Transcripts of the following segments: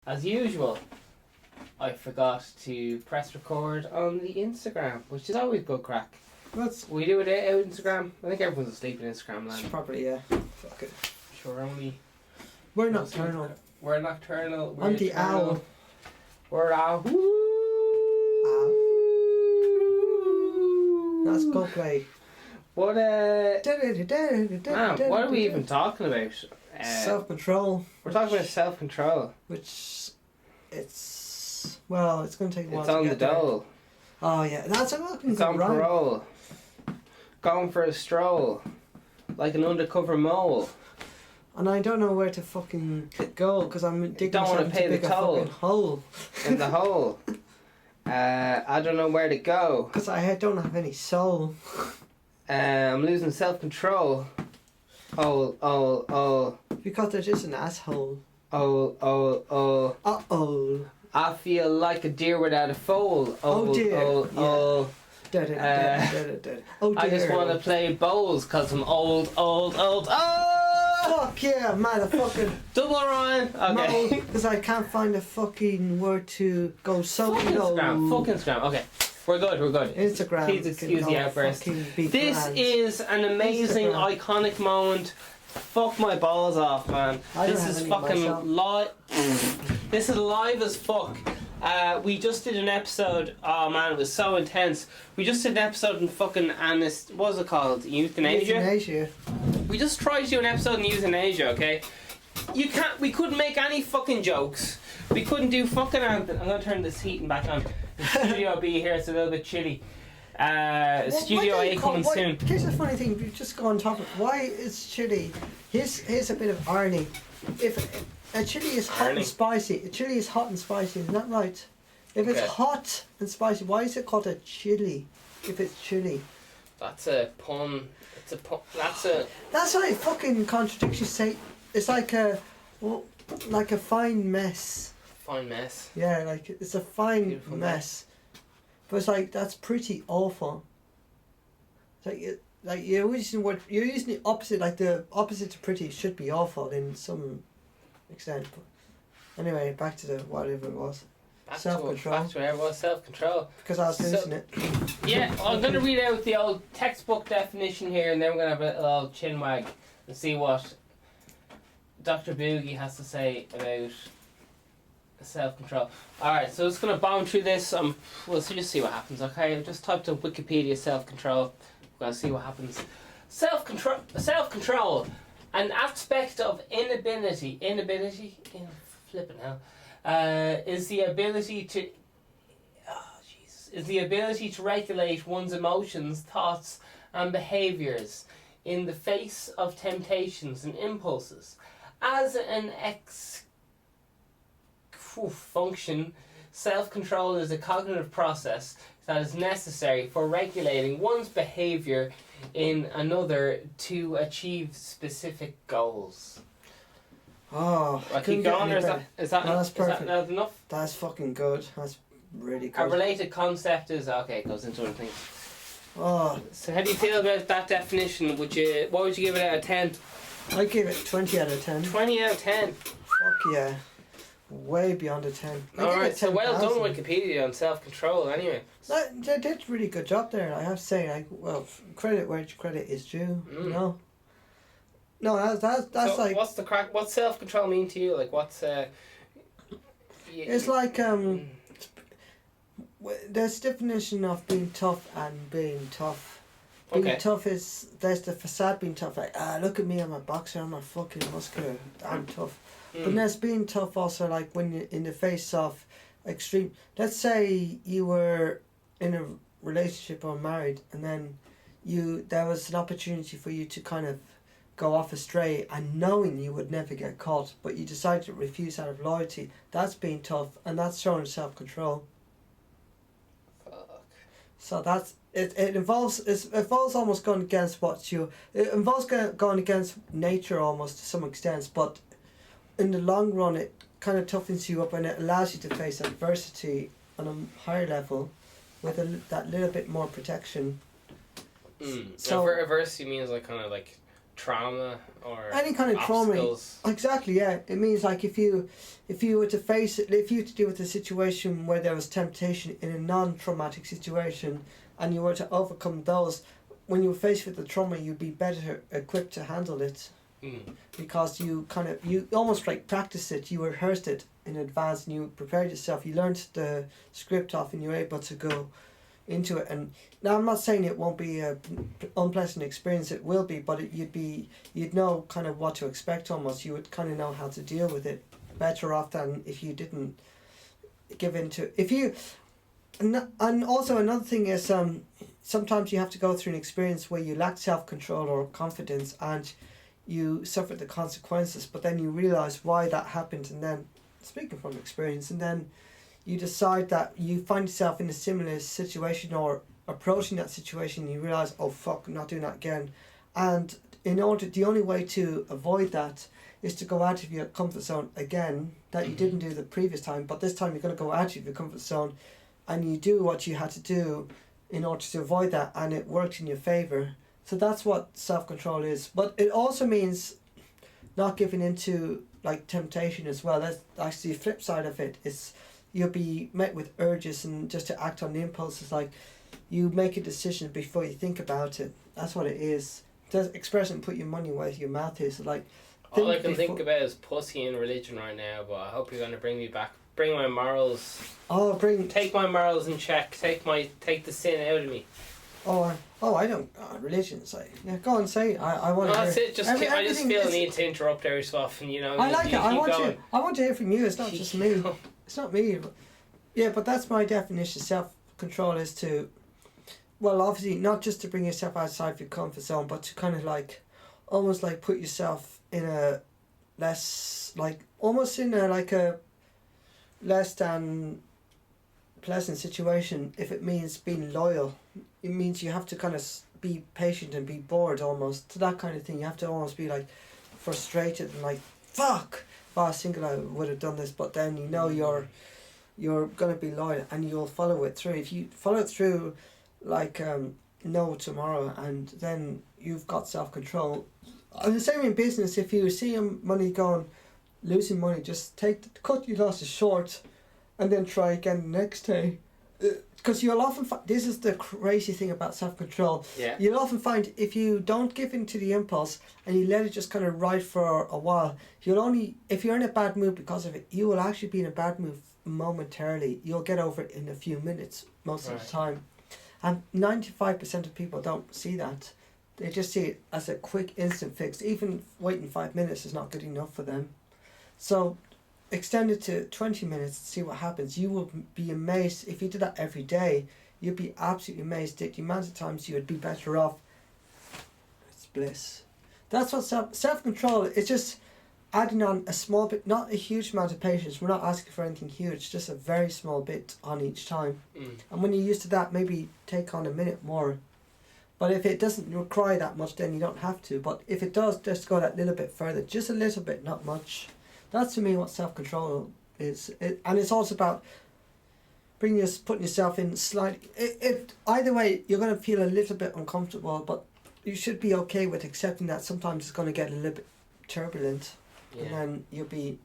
as usual, I forgot to press record on the Instagram, which is always good crack. We do it out Instagram. I think everyone's asleep in Instagram land. Probably, yeah. Fuck it. Sure, We're nocturnal. We're nocturnal. We're I'm the owl. We're owl. That's good play. What what are we even talking about? Self-control. We're talking about self-control. Which, it's going to take a while It's on the dole. Oh yeah, that's a welcome. It's on parole. Going for a stroll. Like an undercover mole. And I don't know where to fucking go because I'm digging myself into a fucking hole. In the hole. I don't know where to go. Because I don't have any soul. I'm losing self-control. Oh. Because they're just an asshole. Oh. Uh-oh. I feel like a deer without a foal. Oh dear. Oh. Oh dear. I just want to play bowls because I'm old. Oh! Fuck yeah, motherfucking double rhyme. Okay. Because I can't find a fucking word to go so Fuck Instagram. Okay. We're good. Instagram. Please excuse the outburst. This is an amazing, iconic moment. Fuck my balls off, man. This is fucking live. This is live as fuck. We just did an episode. Oh man, it was so intense. We just did an episode in fucking what was it called? Euthanasia. We just tried to do an episode in euthanasia. Okay. We couldn't make any fucking jokes. We couldn't do fucking anything. I'm gonna turn this heating back on. The Studio B here, it's a little bit chilly. Studio A coming soon. Here's a funny thing, you just go on topic. Why is chili? Here's a bit of irony. If a chili is hot and spicy, isn't that right? If it's hot and spicy, why is it called a chili? If it's chili. That's a pun. It's a pun. That's like fucking contradicts you say. It's like a fine mess. Fine mess. Yeah, like it's a fine beautiful mess. But it's like that's pretty awful. It's like you're using the opposite. Like the opposite to pretty should be awful in some extent. But anyway, back to whatever it was. Self-control. Back to whatever it was. Self-control. Because I was losing it. Yeah, I'm gonna read out the old textbook definition here, and then we're gonna have a little chin wag and see what Dr.Boogie has to say about self-control. Alright, so it's going to bomb through this. We'll just see what happens, okay? I've just typed in Wikipedia self-control. We're going to see what happens. Self-control, an aspect of inability, flipping hell, is the ability to regulate one's emotions, thoughts and behaviours in the face of temptations and impulses. As an function, self-control is a cognitive process that is necessary for regulating one's behaviour in another to achieve specific goals. Oh, keep going, or is that not enough? That's fucking good. That's really good. A related concept is it goes into other things. Oh. So how do you feel about that definition? What would you give it out of 10? I give it 20 out of 10. 20 out of 10. Fuck yeah. Way beyond a 10. Alright, so well done Wikipedia on self-control anyway. They did a really good job there, I have to say. Credit where credit is due, you know? No, that's so like... what's the crack? What's self-control mean to you? Like, what's... It's like, there's definition of being tough and being tough. Being tough is, there's the facade being tough, like, look at me, I'm a boxer, I'm a fucking muscular, I'm tough. But there's being tough also, like when you're in the face of extreme. Let's say you were in a relationship or married, and then there was an opportunity for you to kind of go off astray, and knowing you would never get caught, but you decided to refuse out of loyalty. That's being tough, and that's showing self-control. Fuck. So that's it involves almost going against it involves going against nature almost to some extent, but in the long run it kind of toughens you up and it allows you to face adversity on a higher level with that little bit more protection. So adversity means like kind of like trauma or any kind of obstacles. trauma. Exactly, yeah. It means like if you were to face it, if you were to deal with a situation where there was temptation in a non-traumatic situation, and you were to overcome those, when you were faced with the trauma, you'd be better equipped to handle it. Because you almost like practiced it, you rehearsed it in advance, and you prepared yourself. You learned the script off, and you were able to go into it. And now I'm not saying it won't be a unpleasant experience. It will be, but you'd know kind of what to expect. Almost, you would kind of know how to deal with it better off than if you didn't give into. And also another thing is sometimes you have to go through an experience where you lack self-control or confidence, and you suffer the consequences, but then you realise why that happened, and then, speaking from experience, and then you decide that you find yourself in a similar situation or approaching that situation, you realise, oh fuck, I'm not doing that again. And the only way to avoid that is to go out of your comfort zone again, that you didn't do the previous time, but this time you're going to go out of your comfort zone, and you do what you had to do in order to avoid that, and it worked in your favour. So that's what self-control is. But it also means not giving into like temptation as well. That's actually the flip side of it. Is you'll be met with urges and just to act on the impulses. Like you make a decision before you think about it. That's what it is. Just express and put your money where your mouth is. Like all I can think about is pussy and religion right now. But I hope you're gonna bring me back. Bring my morals. Take my morals in check. Take the sin out of me. I don't. Religion, say. Yeah, go on, say. I want to. That's it. I just feel a need to interrupt every so often. You know. I like it. I want to hear from you. It's not just me. It's not me. Yeah, but that's my definition. Self-control is to, well, obviously not just to bring yourself outside your comfort zone, but to kind of like, almost like put yourself in a less like almost in a like a less than pleasant situation. If it means being loyal, it means you have to kind of be patient and be bored almost to that kind of thing. You have to almost be like frustrated and like fuck. If I was single, I would have done this, but then you know you're gonna be loyal and you'll follow it through. If you follow it through, like no tomorrow, and then you've got self-control. And the same in business. If you see money losing money, just cut your losses short, and then try again the next day. Because you'll often this is the crazy thing about self-control. Yeah. You'll often find if you don't give in to the impulse and you let it just kind of ride for a while, if you're in a bad mood because of it, you will actually be in a bad mood momentarily. You'll get over it in a few minutes most of the time. And 95% of people don't see that. They just see it as a quick instant fix. Even waiting 5 minutes is not good enough for them. So extend it to 20 minutes and see what happens. You will be amazed. If you did that every day, you'd be absolutely amazed at the amount of times you would be better off. It's bliss. That's what self-control is. Just adding on a small bit, not a huge amount of patience. We're not asking for anything huge, just a very small bit on each time. And when you're used to that, maybe take on a minute more. But if it doesn't require that much, then you don't have to. But if it does, just go that little bit further, just a little bit, not much. That's to me what self-control is. And it's also about putting yourself in slightly... either way, you're going to feel a little bit uncomfortable, but you should be okay with accepting that sometimes it's going to get a little bit turbulent. Yeah. And then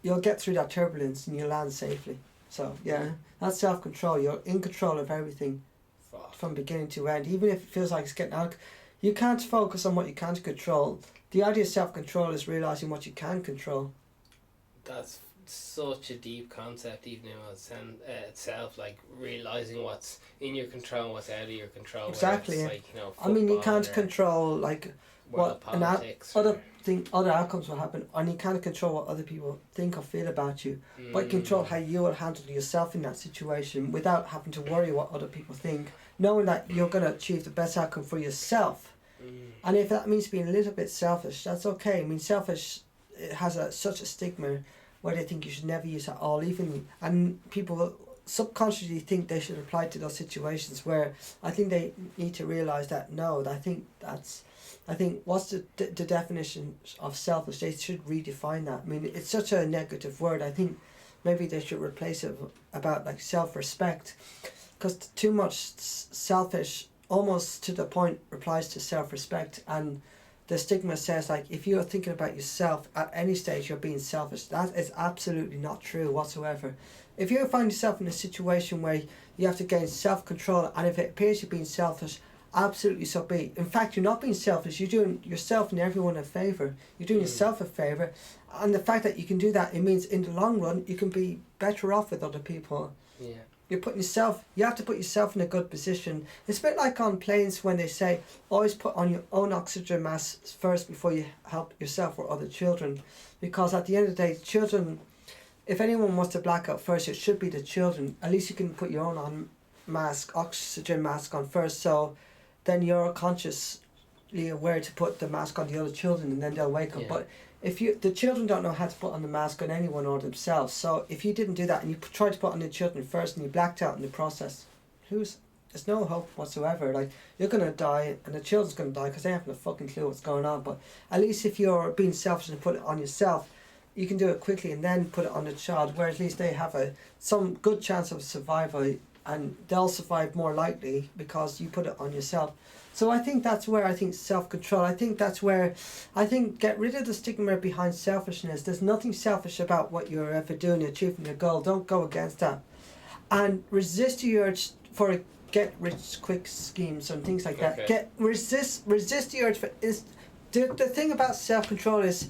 you'll get through that turbulence and you'll land safely. So, yeah, that's self-control. You're in control of everything from beginning to end. Even if it feels like it's getting out... You can't focus on what you can't control. The idea of self-control is realising what you can control. That's such a deep concept, even in itself, like realising what's in your control and what's out of your control. Exactly. Like, I mean, you can't control like what other outcomes will happen, and you can't control what other people think or feel about you. But you control how you will handle yourself in that situation without having to worry what other people think, knowing that you're going to achieve the best outcome for yourself. And if that means being a little bit selfish, that's okay. I mean, selfish, it has such a stigma where they think you should never use it at all. And people subconsciously think they should apply to those situations, where I think they need to realise that no, I think what's the definition of selfish? They should redefine that. I mean, it's such a negative word. I think maybe they should replace it about like self-respect, because too much selfish almost to the point replies to self-respect, and the stigma says like if you're thinking about yourself at any stage you're being selfish. That is absolutely not true whatsoever. If you find yourself in a situation where you have to gain self-control, and if it appears you're being selfish, absolutely so be. In fact, you're not being selfish. You're doing yourself and everyone a favour. You're doing yourself a favour. And the fact that you can do that, it means in the long run, you can be better off with other people. Yeah. You're putting yourself, you have to put yourself in a good position. It's a bit like on planes when they say, always put on your own oxygen mask first before you help yourself or other children. Because at the end of the day, children, if anyone wants to black out first, it should be the children. At least you can put your own oxygen mask on first, so then you're consciously aware to put the mask on the other children, and then they'll wake up. But if the children don't know how to put on the mask on anyone or themselves, so if you didn't do that and you tried to put on the children first and you blacked out in the process, there's no hope whatsoever. Like, you're gonna die and the children's gonna die because they haven't a fucking clue what's going on. But at least if you're being selfish and put it on yourself, you can do it quickly and then put it on the child, where at least they have some good chance of survival, and they'll survive more likely because you put it on yourself. So I think that's where self-control, I think get rid of the stigma behind selfishness. There's nothing selfish about what you're ever doing, achieving your goal. Don't go against that. And resist the urge for get-rich-quick schemes and things like that. Resist the urge for... The thing about self-control is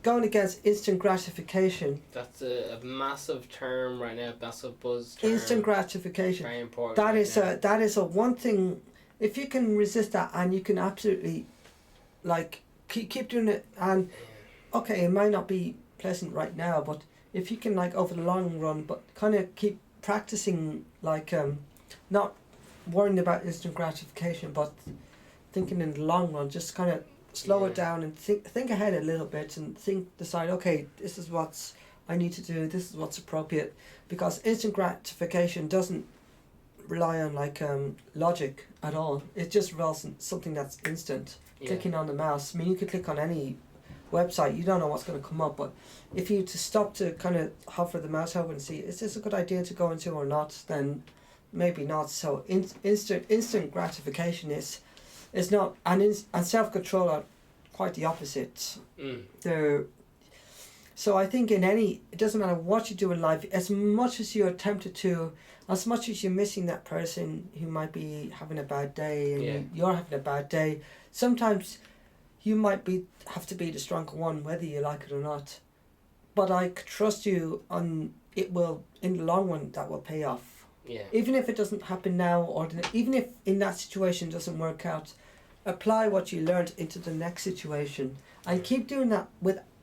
going against instant gratification. That's a massive term right now, massive buzz term. Instant gratification. Very important. That is a one thing. If you can resist that and you can absolutely keep doing it, and okay, it might not be pleasant right now, but if you can over the long run, but kind of keep practicing not worrying about instant gratification, but thinking in the long run, just kind of slow it down and think ahead a little bit and decide, okay, this is what I need to do, this is what's appropriate, because instant gratification doesn't rely on logic at all. It just relies on something that's instant. Clicking on the mouse. I mean, you could click on any website, you don't know what's going to come up, but if you stop to kind of hover the mouse over and see, is this a good idea to go into or not, then maybe not. So instant gratification is not, and self-control are quite the opposite. So I think it doesn't matter what you do in life, as much as you're tempted to, as much as you're missing that person who might be having a bad day and you're having a bad day, sometimes you might have to be the stronger one, whether you like it or not. But I trust you on it will, in the long run, that will pay off. Yeah. Even if it doesn't happen now, or even if in that situation doesn't work out, apply what you learned into the next situation and keep doing that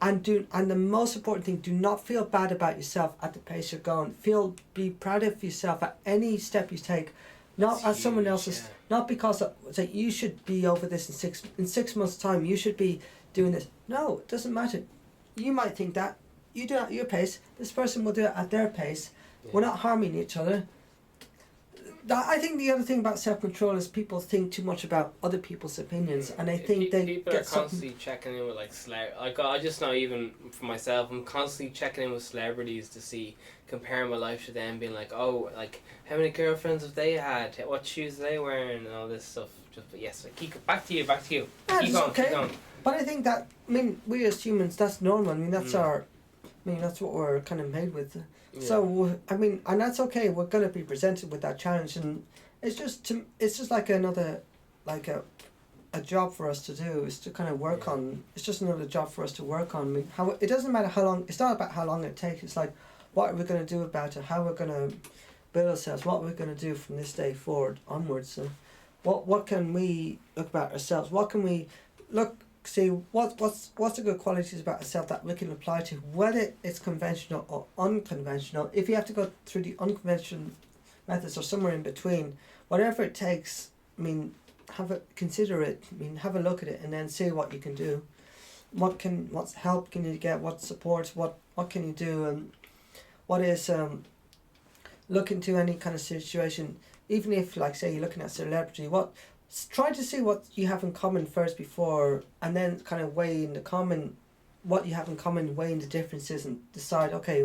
and the most important thing, do not feel bad about yourself at the pace you're going. Be proud of yourself at any step you take, not as someone else's, not because you should be over this in 6 months' time, you should be doing this. No, it doesn't matter. You might think that you do it at your pace, this person will do it at their pace. We're not harming each other. I think the other thing about self-control is people think too much about other people's opinions, and I think people are constantly checking in with I just know, even for myself, I'm constantly checking in with celebrities to see, comparing my life to them, being how many girlfriends have they had, what shoes are they wearing, and all this stuff. Keep back to you. Keep going. But I think that, we as humans, that's normal. That's that's what we're kind of made with. Yeah. So and that's okay. We're going to be presented with that challenge, and it's just like another, a job for us to do. Is to kind of work on. It's just another job for us to work on. It doesn't matter how long. It's not about how long it takes. It's what are we going to do about it? How we're going to build ourselves? What we're going to do from this day forward onwards? So, what can we look about ourselves? What can we see what's the good qualities about ourselves that we can apply to, whether it's conventional or unconventional. If you have to go through the methods or somewhere in between, whatever it takes, consider it, have a look at it and then see what you can do. What help can you get, what support, what can you do, and what is look into any kind of situation, even if say you're looking at celebrity, try to see what you have in common first before, and then kind of weigh in what you have in common, weigh in the differences and decide, okay,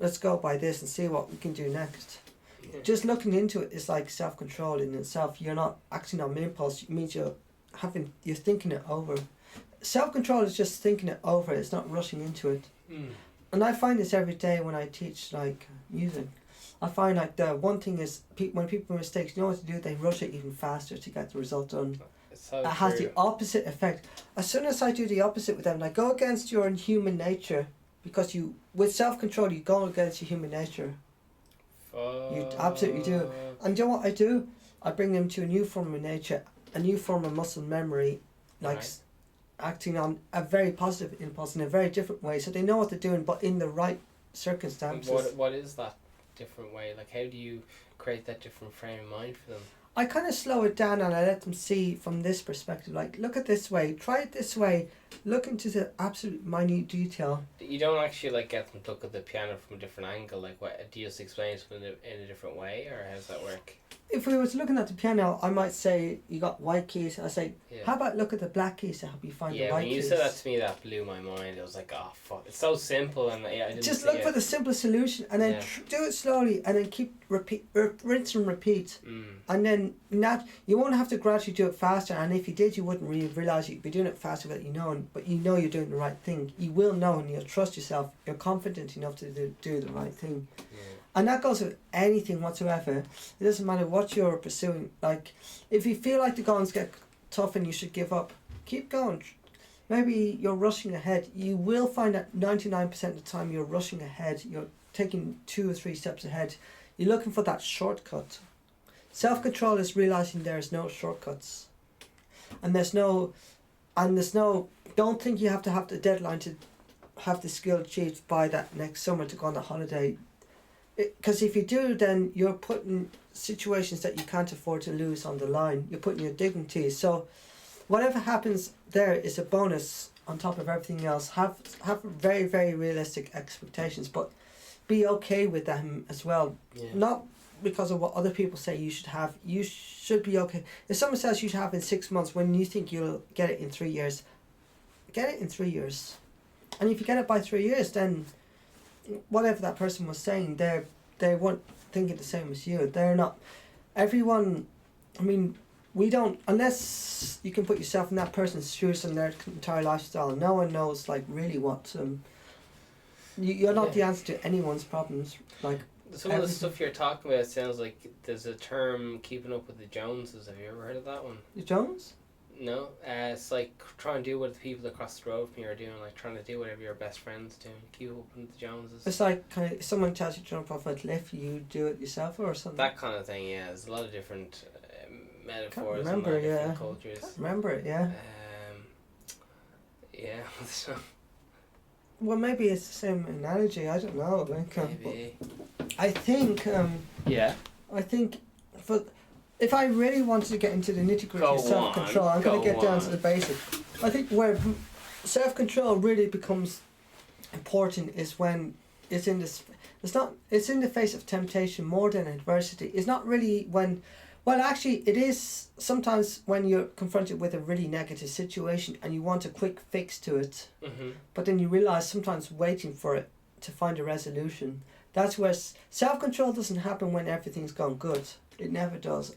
let's go by this and see what we can do next. Just looking into it is like self-control in itself. You're not acting on impulse. It means you're you're thinking it over. Self-control is just thinking it over. It's not rushing into it. And I find this every day when I teach like music. I find like the one thing is when people make mistakes, you know what to do? They rush it even faster to get the result done. It has the opposite effect. As soon as I do the opposite with them, I go against your human nature, because with self-control you go against your human nature. You absolutely do. And you know what I do? I bring them to a new form of nature, a new form of muscle memory, like acting on a very positive impulse in a very different way, so they know what they're doing, but in the right circumstances. What is that different way? Like, how do you create that different frame of mind for them? I kind of slow it down and I let them see from this perspective, like, look at this way, try it this way, look into the absolute minute detail. You don't actually like get them to look at the piano from a different angle, like what, do you just explain it in a different way, or how does that work? If we was looking at the piano, I might say, you got white keys. I say, how about look at the black keys to help you find the right keys? Yeah, when you said that to me, that blew my mind. I was like, oh fuck, it's so simple, and I didn't just look for the simplest solution, and then do it slowly, and then keep rinse and repeat. And then you won't have to gradually do it faster, and if you did, you wouldn't really realise you'd be doing it faster without you knowing, but you know you're doing the right thing. You will know, and you'll trust yourself. You're confident enough to do the right thing. And that goes with anything whatsoever. It doesn't matter what you're pursuing. Like, if you feel like the goings get tough and you should give up, keep going. Maybe you're rushing ahead. You will find that 99% of the time you're rushing ahead. You're taking 2 or 3 steps ahead. You're looking for that shortcut. Self-control is realising there's no shortcuts. And don't think you have to have the deadline to have the skill achieved by that next summer to go on a holiday. Because if you do, then you're putting situations that you can't afford to lose on the line. You're putting your dignity. So whatever happens there is a bonus on top of everything else. Have very, very realistic expectations, but be okay with them as well. Not because of what other people say you should have. You should be okay. If someone says you should have in 6 months when you think you'll get it in 3 years, get it in 3 years. And if you get it by 3 years, then whatever that person was saying, they weren't thinking the same as you. They're not. Everyone, I mean, we don't, unless you can put yourself in that person's shoes and their entire lifestyle, no one knows like really what you're not the answer to anyone's problems. Like, some of the stuff you're talking about sounds like there's a term, keeping up with the Joneses. Have you ever heard of that one? The Jones? No, it's like trying to do what the people across the road from you are doing, like trying to do whatever your best friend's doing. Keep up with the Joneses. It's like kind of, someone tells you to jump off a cliff, you do it yourself or something. That kind of thing, yeah. There's a lot of different metaphors and different cultures. Can't remember it, yeah. Yeah. Well, maybe it's the same analogy. I don't know. Maybe. I think. I think if I really wanted to get into the nitty-gritty of self-control, I'm going to get down to the basic. I think where self-control really becomes important is when it's in this. It's in the face of temptation more than adversity. It's not really when. Well, actually, it is sometimes when you're confronted with a really negative situation and you want a quick fix to it, but then you realise sometimes waiting for it to find a resolution. That's where self-control doesn't happen when everything's gone good. It never does.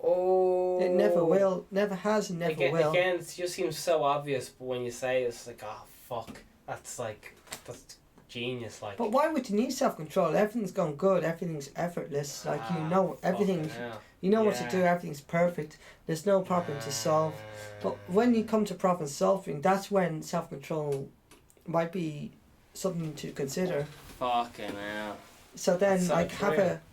Oh. It never will. Never has and never will. Again, it just seems so obvious, but when you say it, it's like, oh, fuck. That's genius. Like. But why would you need self-control? Everything's gone good. Everything's effortless. Like, you know everything. You know what to do. Everything's perfect. There's no problem to solve. But when you come to problem solving, that's when self-control might be something to consider. Fucking hell. So then, so like, have a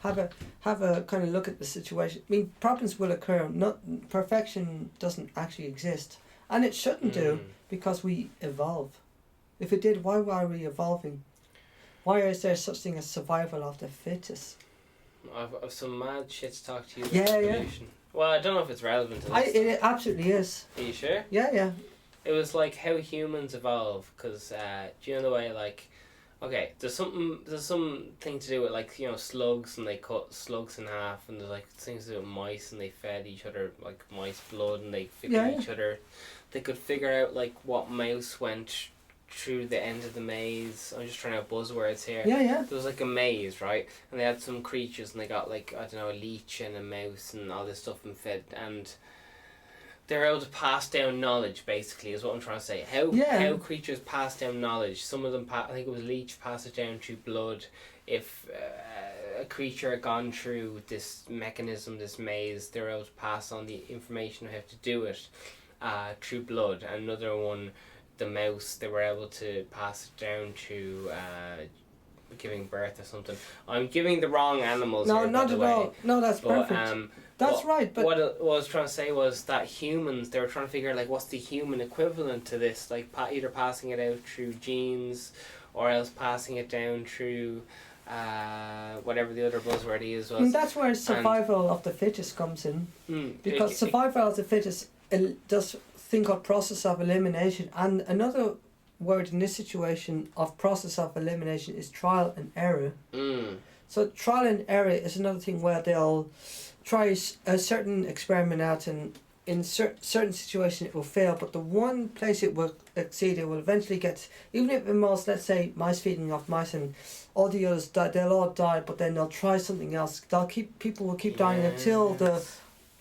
kind of look at the situation. I mean, problems will occur. Not perfection doesn't actually exist, and it shouldn't do, because we evolve. If it did, why are we evolving? Why is there such thing as survival of the fittest? I've some mad shit to talk to you about evolution. Well, I don't know if it's relevant to this. It absolutely is. Are you sure? Yeah. It was like how humans evolve, because do you know the way, like, okay, there's something to do with, like, you know, slugs, and they cut slugs in half, and there's like things to do with mice, and they fed each other like mice blood, and they figured each other. They could figure out like what mouse went through the end of the maze. I'm just trying out buzzwords here. Yeah. There was like a maze, right? And they had some creatures, and they got like, I don't know, a leech and a mouse and all this stuff, and fed, and they're able to pass down knowledge, basically, is what I'm trying to say. How creatures pass down knowledge. Some of them, I think it was leech, pass it down through blood. If a creature had gone through this mechanism, this maze, they're able to pass on the information of how to do it through blood. And another one, the mouse, they were able to pass it down to giving birth or something. I'm giving the wrong animals. No, here, not at all. No, that's perfect. That's right, but what I was trying to say was that humans, they were trying to figure out like what's the human equivalent to this, like either passing it out through genes, or else passing it down through whatever the other buzzword is was. And that's where survival of the fittest comes in, because survival of the fittest does a thing called process of elimination, and another word in this situation of process of elimination is trial and error. So trial and error is another thing where they'll try a certain experiment out, and in certain situations it will fail, but the one place it will exceed, it will eventually get, even if it involves, let's say, mice feeding off mice and all the others die, they'll all die, but then they'll try something else. People will keep dying until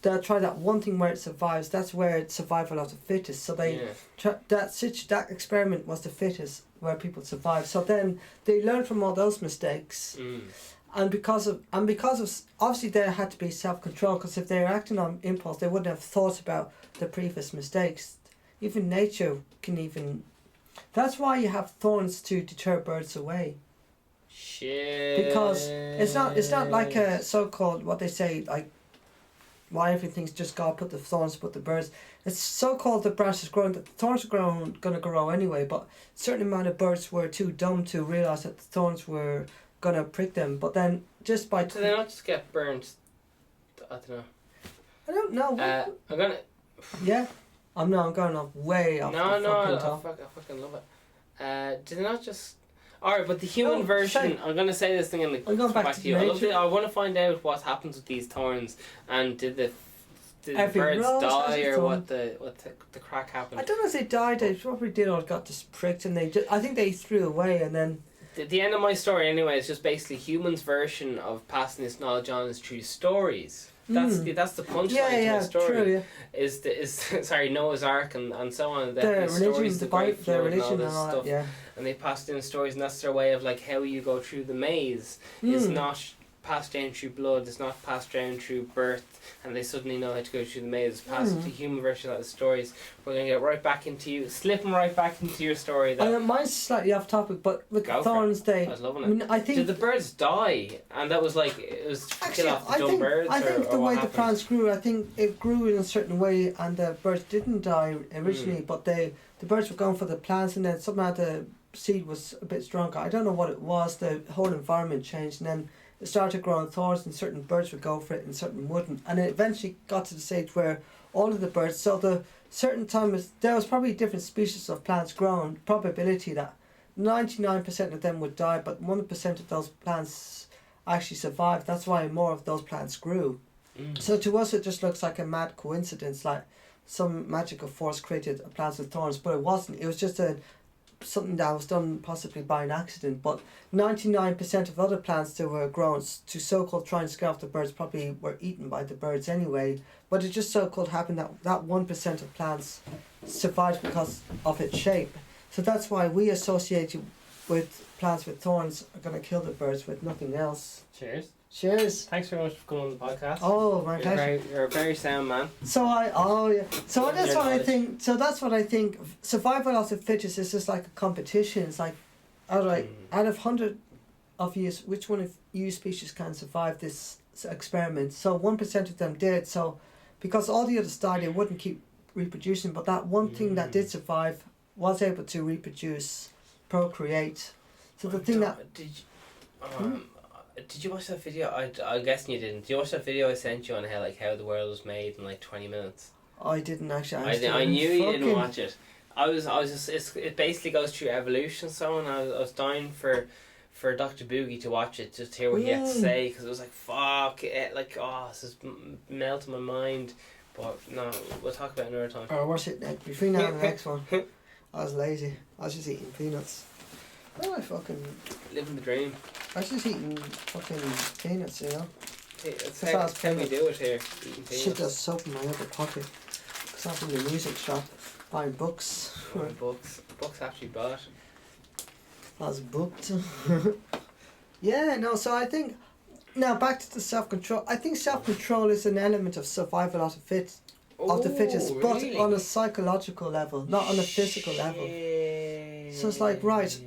they'll try that one thing where it survives. That's where it's survival of the fittest. So that experiment was the fittest, where people survived. So then they learned from all those mistakes. And because of obviously there had to be self-control, because if they were acting on impulse, they wouldn't have thought about the previous mistakes. Even nature can even. That's why you have thorns to deter birds away. Shit. Because it's not like a so-called, what they say, like why everything's just God put the thorns, put the birds. It's so-called the branches growing, the thorns are going to grow anyway, but a certain amount of birds were too dumb to realise that the thorns were going to prick them. But then just by... So they not just get burnt? I don't know. I'm going to... Yeah. I'm going off way off No, fucking top. I fucking love it. Did they not just... Alright, but the human version, I'm going to say this thing and I'm going back to you. I want to find out what happens with these thorns, and did the birds die, or what the crack happened? I don't know if they died. They probably did, or got just pricked, and I think they threw away, and then... The end of my story anyway is just basically humans' version of passing this knowledge on is through stories. That's the punchline to the story. True, yeah. Is Noah's Ark and so on. The religion, the Bible, the religion and all that, yeah. And they passed in stories, and that's their way of like how you go through the maze. Is not passed down through blood, it's not passed down through birth, and they suddenly know how to go through the maze. It's passed to human version of the stories. We're going to get right back into you, slipping right back into your story. Mine's slightly off topic, but with thorns, I was loving it. I think did the birds die? And that was like, it was to kill off the dumb birds? I think the way the plants grew, I think it grew in a certain way, and the birds didn't die originally, but the birds were going for the plants, and then somehow the seed was a bit stronger. I don't know what it was, the whole environment changed, and then it started growing thorns, and certain birds would go for it and certain wouldn't, and it eventually got to the stage where all of the birds, so the certain time there was probably different species of plants growing, probability that 99% of them would die, but 1% of those plants actually survived. That's why more of those plants grew. So to us it just looks like a mad coincidence, like some magical force created plants with thorns, but it wasn't. It was just something that was done possibly by an accident, but 99% of other plants that were grown to so-called try and scare off the birds probably were eaten by the birds anyway, but it just so-called happened that 1% of plants survived because of its shape. So that's why we associate with plants with thorns are going to kill the birds with nothing else. Cheers. Thanks very much for coming on the podcast. Oh, my pleasure. You're a very sound man. So that's what I think. Survival of the fittest is just like a competition. It's like, out of 100 of you, which one of you species can survive this experiment? So 1% of them did. So because all the others died, they wouldn't keep reproducing. But that one thing that did survive was able to reproduce, procreate. So the thing that... Did you watch that video? I'm guessing you didn't. Did you watch that video I sent you on how the world was made in like 20 minutes? I didn't actually. I knew you didn't watch it. I was just. It basically goes through evolution. So and I was dying for Dr.Boogie to watch it, just to hear what he had to say, because it was like fuck it, like this is melting my mind. But no, we'll talk about it another time. Or watch it between now and the next one. I was lazy. I was just eating peanuts. Oh, I fucking living the dream. I was just eating fucking peanuts, you know. That's how we do it here. Eating peanuts. Shit, there's soap in my other pocket. not in the music shop, buying books. Books actually bought. As booked. Yeah, no, so I think, now back to the self-control. I think self-control is an element of survival of the fittest, but really? on a psychological level, not on a physical level. So it's like, right,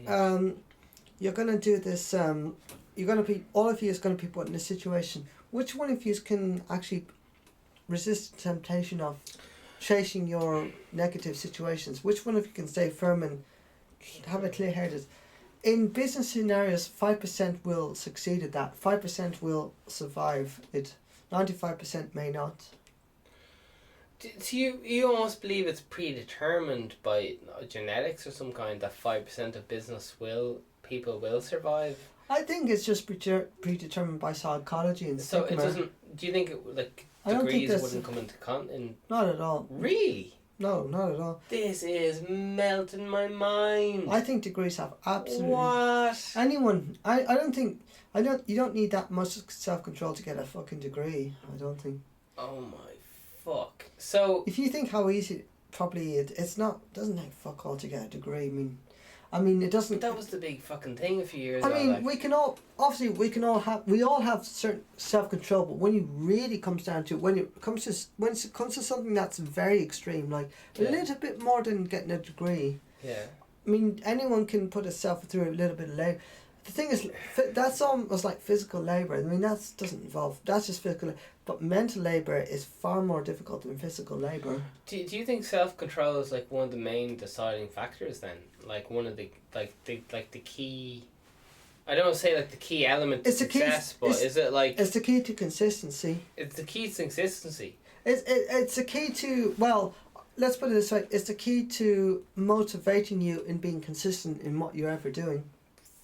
you're going to do this, you're going to be, all of you is going to be put in a situation. Which one of you can actually resist the temptation of chasing your negative situations? Which one of you can stay firm and have a clear headed? In business scenarios, 5% will succeed at that. 5% will survive it. 95% may not. So you almost believe it's predetermined by genetics or some kind that 5% of people will survive? I think it's just predetermined by psychology and so stigma. It doesn't. Do you think degrees wouldn't come into Not at all. Really? No, not at all. This is melting my mind. I think degrees have absolutely... What? Anyone... You don't need that much self-control to get a fucking degree. I don't think. Oh my fuck. So... If you think how easy probably it's not... doesn't take fuck all to get a degree. I mean, it doesn't... That was the big fucking thing a few years ago. I mean, we all have certain self-control, but when it really comes down to it, when it comes to something that's very extreme, like a little bit more than getting a degree. Yeah. I mean, anyone can put itself through a little bit of labour. The thing is, that's almost like physical labour. I mean, that doesn't involve... That's just physical... But mental labour is far more difficult than physical labour. Do you think self-control is like one of the main deciding factors then? Like one of the key... I don't want to say like the key element to success, but is it like... It's the key to consistency. It's the key to consistency. It's the key to... Well, let's put it this way. It's the key to motivating you in being consistent in what you're ever doing.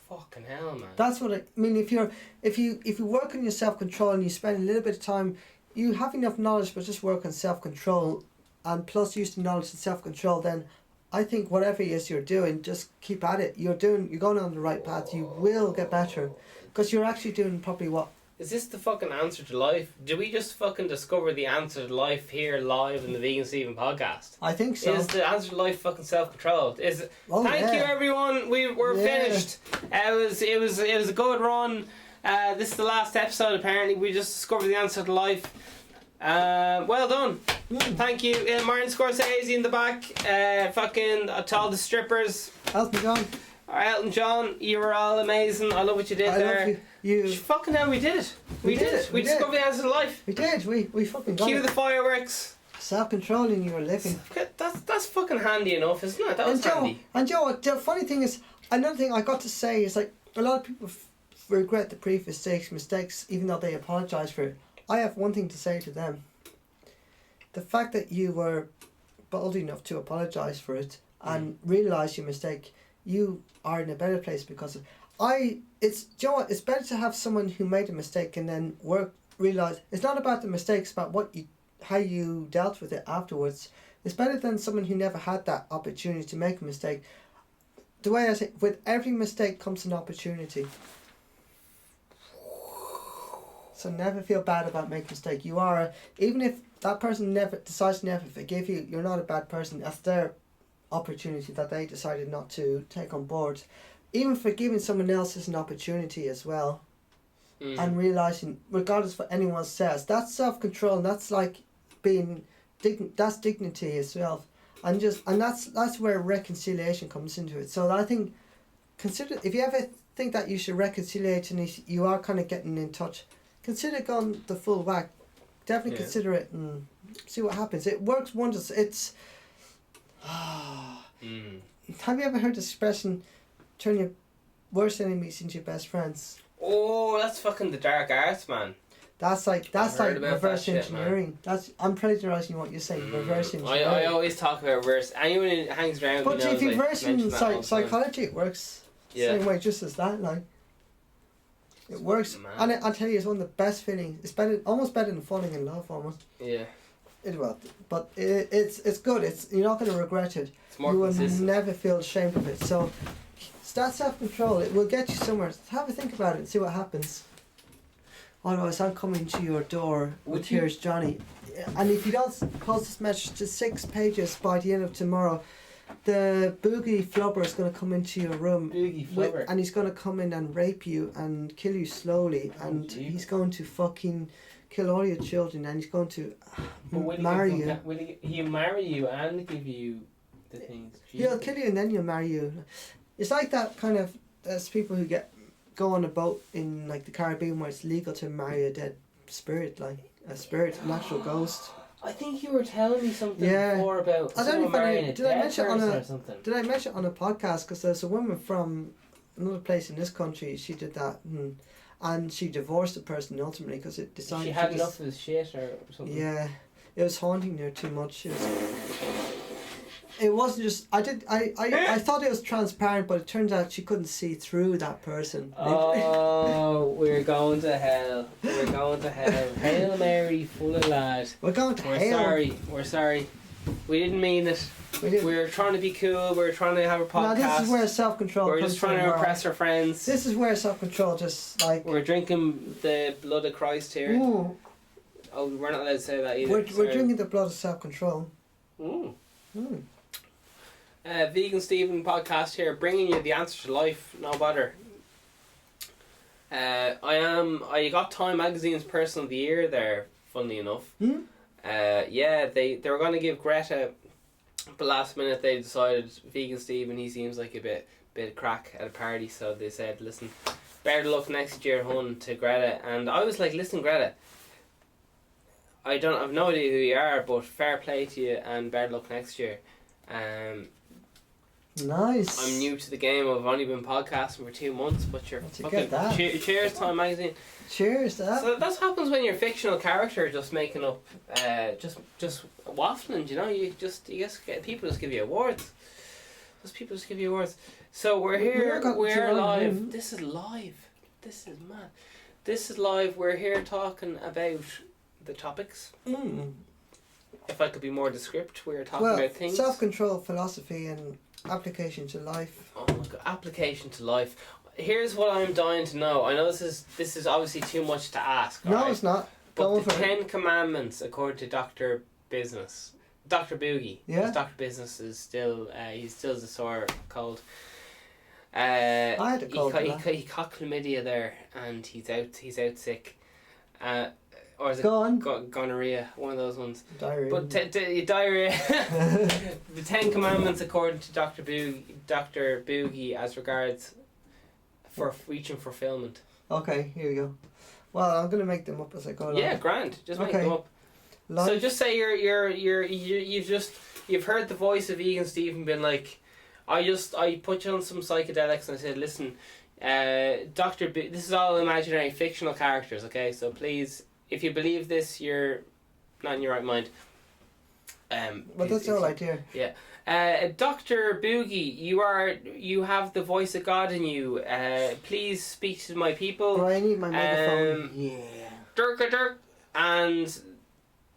Fucking hell, man. That's what I mean. If you work on your self-control and you spend a little bit of time, you have enough knowledge but just work on self-control and plus use the knowledge and self-control, then I think whatever it is you're doing, just keep at it. You're going on the right path. You will get better because you're actually doing probably what... Is this the fucking answer to life? Did we just fucking discover the answer to life here live in the VeganSteven podcast? I think so. Is the answer to life fucking self-control? Thank you everyone. We're finished. It was a good run. This is the last episode apparently. We just discovered the answer to life. Well done. Thank you. Martin Scorsese in the back. Fucking to all the strippers. Elton John. Elton John, you were all amazing. I love what you did there. Love you. Fucking hell, we did it. We did it. We discovered the answer to life. We did. We fucking got it. Cue the fireworks. Self-controlling your living. That's fucking handy enough, isn't it? That was handy. And Joe, the funny thing is, another thing I got to say is like a lot of people regret the previous mistakes, even though they apologise for it. I have one thing to say to them. The fact that you were bold enough to apologise for it and realise your mistake, you are in a better place because of... It's better to have someone who made a mistake and then realise... It's not about the mistakes, about how you dealt with it afterwards. It's better than someone who never had that opportunity to make a mistake. The way I say, with every mistake comes an opportunity. So never feel bad about making a mistake. You are even if that person decides to never forgive you, you're not a bad person. That's their opportunity that they decided not to take on board. Even forgiving someone else is an opportunity as well. And realising, regardless of what anyone says, that's self-control, and that's like being that's dignity as well. And that's where reconciliation comes into it. So I think, consider, if you ever think that you should reconciliate and you are kind of getting in touch, consider going the full whack. Definitely consider it and see what happens. It works wonders. It's... Have you ever heard the expression, turn your worst enemies into your best friends? Oh, that's fucking the dark arts, man. That's like reverse engineering. I'm plagiarising what you're saying. Reverse engineering. I always talk about reverse. Anyone who hangs around. But if you reverse in psychology, it works same way, just as that. Like it works, and I tell you, it's one of the best feelings. It's almost better than falling in love, almost. Yeah. But it's good. You're not going to regret it. It's more consistent. You will never feel ashamed of it. So, start self-control. It will get you somewhere. Have a think about it and see what happens. Otherwise, I'm coming to your door with Here's Johnny. And if you don't post this message to 6 pages by the end of tomorrow, the Boogie Flubber is going to come into your room. Boogie Flubber. And he's going to come in and rape you and kill you slowly. And he's going to fucking kill all your children, and he's going to marry you. Will he marry you and give you the things? He'll kill you and then he'll marry you. It's like that kind of... There's people who go on a boat in like the Caribbean where it's legal to marry a dead spirit, like a spirit, a natural ghost. I think you were telling me something before about someone marrying a dead person or something. Did I mention it on a podcast? Because there's a woman from another place in this country, she did that, and she divorced the person ultimately because it decided she had enough of his shit or something. Yeah, it was haunting her too much. It wasn't just I thought it was transparent, but it turns out she couldn't see through that person. Oh, we're going to hell. We're going to hell. Hail Mary, full of lad. We're going to hell. We're sorry. We didn't mean it. We're trying to be cool. We're trying to have a podcast. No, this is where self-control We're just trying to impress our friends. This is where self-control just like... We're drinking the blood of Christ here. Ooh. Oh, we're not allowed to say that either. We're drinking the blood of self-control. Ooh. VeganSteven podcast here, bringing you the answer to life, no bother. I got Time Magazine's Person of the Year there, funnily enough. Yeah, they were going to give Greta, but last minute they decided VeganSteven, he seems like a bit of crack at a party, so they said, listen, better luck next year, hun, to Greta. And I was like, listen, Greta, I have no idea who you are, but fair play to you and better luck next year. Nice. I'm new to the game. I've only been podcasting for 2 months, but you're fucking... Cheers, Time Magazine. Cheers to that. So that's what happens when you're a fictional character just making up, just waffling, you know? People just give you awards. People just give you awards. So we're here, we're live. This is live. This is mad. This is live. We're here talking about the topics. If I could be more descriptive, we're talking about things. Self-control, philosophy, and application to life. Oh my God, application to life. Here's what I'm dying to know. I know this is obviously too much to ask. No, right? it's not. But the 10 Commandments, according to Dr. Boogie. Yeah. Dr. Business is still he's still the sore cold. I had a cold. He caught chlamydia there, and he's out sick. Or is it gonorrhea? One of those ones. Diarrhea. But diarrhea. The 10 Commandments, according to Dr. Boogie, as regards for reaching fulfillment. Okay, here we go. Well, I'm gonna make them up as I go along. Yeah, grand. Just make them up. So just say you've heard the voice of VeganSteven being like, I put you on some psychedelics and I said, listen, this is all imaginary fictional characters, okay? So please, if you believe this, you're not in your right mind. But that's all right here. Yeah. Dr. Boogie, you have the voice of God in you. Please speak to my people. Oh, I need my megaphone. Dirk. And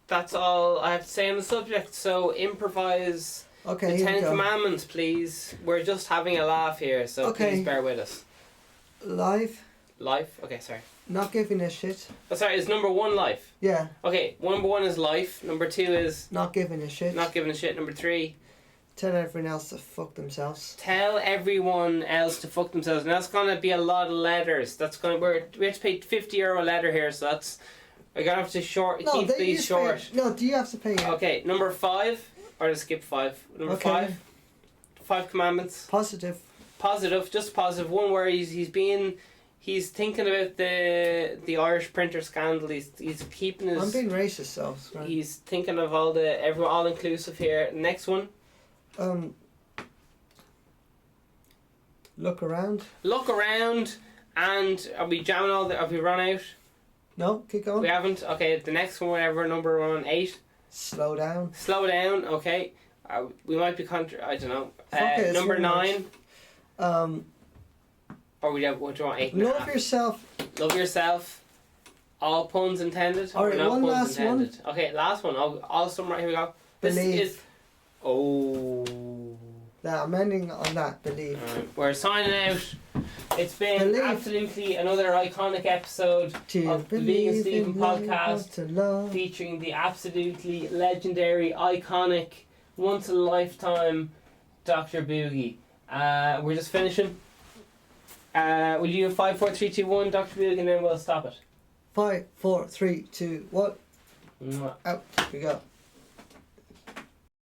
that's all I have to say on the subject. So improvise the 10 Commandments, please. We're just having a laugh here, so please bear with us. Life? Okay, sorry. Not giving a shit. Oh, sorry, is number 1 life? Yeah. Okay, number 1 is life. Number 2 is... Not giving a shit. Not giving a shit. Number 3... Tell everyone else to fuck themselves. Tell everyone else to fuck themselves. And that's going to be a lot of letters. We have to pay €50 a letter here, so that's... We're going to have to keep these short. No, do you have to pay it? Okay, number 5... Or just skip 5. Number 5. 5 Commandments. Positive, just positive. One where he's thinking about the Irish printer scandal. He's keeping his... I'm being racist, though. Right. He's thinking of all inclusive here. Next one. Look around. And are we jamming all have we run out? No, keep going. We haven't. Okay, the next one, whatever, number 1, 8. Slow down. Okay. We might be I don't know. Number 9. Or what do you want? 8 and Love yourself. Love yourself. All puns intended. Alright, no one puns last intended. one. Okay, last one. I'll summarize. Here we go. Believe. Oh. Yeah, I'm ending on that. Believe. We're signing out. It's been absolutely another iconic episode of the VeganSteven podcast, featuring the absolutely legendary, iconic, once in a lifetime Dr. Boogie. We're just finishing. Will you do 5, 4, 3, 2, 1, Dr. Boogie, and then we'll stop it. 5, 4, 3, 2, 1. Mwah. Out we go.